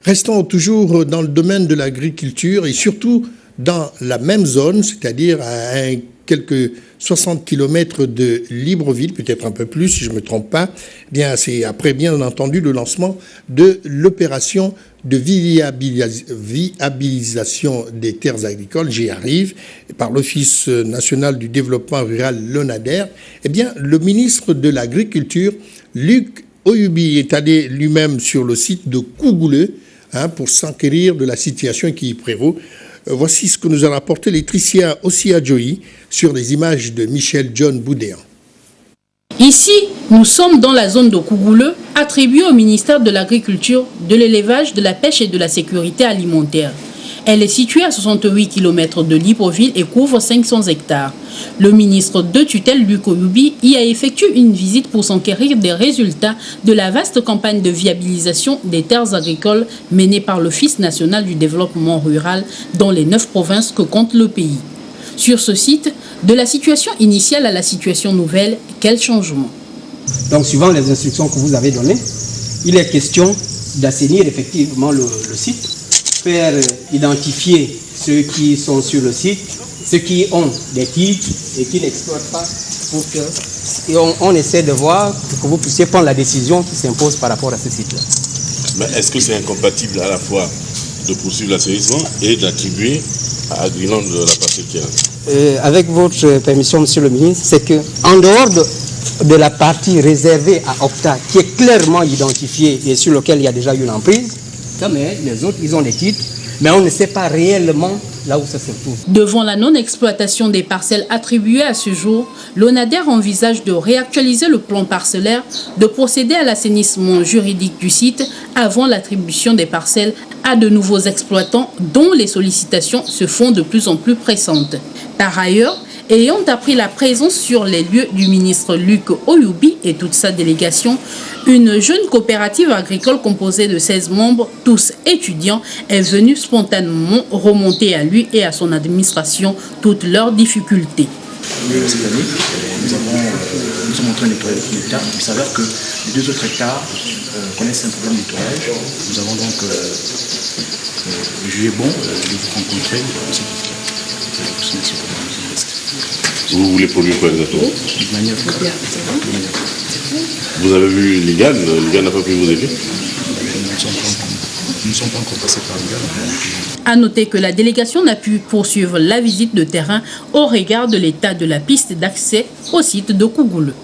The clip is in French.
Restons toujours dans le domaine de l'agriculture et surtout dans la même zone, c'est-à-dire à quelques 60 km de Libreville, peut-être un peu plus si je ne me trompe pas. Bien, c'est après bien entendu le lancement de l'opération de viabilisation des terres agricoles, j'y arrive, par l'Office national du développement rural, l'ONADER. Eh bien, le ministre de l'Agriculture, Luc Oyubi, est allé lui-même sur le site de Kougouleu pour s'enquérir de la situation qui y prévaut. Voici ce que nous a rapporté Laetitia Osiadjoui sur les images de Michel John Boudéan. Ici, nous sommes dans la zone de Kougouleu, attribuée au ministère de l'Agriculture, de l'Élevage, de la Pêche et de la Sécurité alimentaire. Elle est située à 68 km de Libreville et couvre 500 hectares. Le ministre de tutelle, Luc Oyubi, y a effectué une visite pour s'enquérir des résultats de la vaste campagne de viabilisation des terres agricoles menée par l'Office national du développement rural dans les 9 provinces que compte le pays. Sur ce site, de la situation initiale à la situation nouvelle, quel changement? Donc, suivant les instructions que vous avez données, il est question d'assainir effectivement le site, faire identifier ceux qui sont sur le site, ceux qui ont des titres et qui n'exploitent pas, pour que on essaie de voir pour que vous puissiez prendre la décision qui s'impose par rapport à ce site-là. Mais est-ce que c'est incompatible à la fois de poursuivre l'assainissement et d'attribuer à Agriland de la parcelle qui est avec votre permission, monsieur le ministre, c'est que en dehors de la partie réservée à Opta, qui est clairement identifiée et sur laquelle il y a déjà eu l'emprise, mais les autres, ils ont des titres, mais on ne sait pas réellement là où ça se trouve. Devant la non-exploitation des parcelles attribuées à ce jour, l'ONADER envisage de réactualiser le plan parcellaire, de procéder à l'assainissement juridique du site avant l'attribution des parcelles à de nouveaux exploitants dont les sollicitations se font de plus en plus pressantes. Par ailleurs, ayant appris la présence sur les lieux du ministre Luc Oyubi et toute sa délégation, une jeune coopérative agricole composée de 16 membres, tous étudiants, est venue spontanément remonter à lui et à son administration toutes leurs difficultés. Cette année, nous sommes en train de nettoyer le premier hectare. Il s'avère que les 2 autres hectares connaissent un problème de nettoyage. Nous avons donc jugé bon de vous rencontrer. Vous voulez produire quoi exactement? De manière Vous avez vu l'IGAN? L'IGAN n'a pas pu vous aider? Nous ne sommes pas encore passés par l'IGAN. À noter que la délégation n'a pu poursuivre la visite de terrain au regard de l'état de la piste d'accès au site de Kougouleu.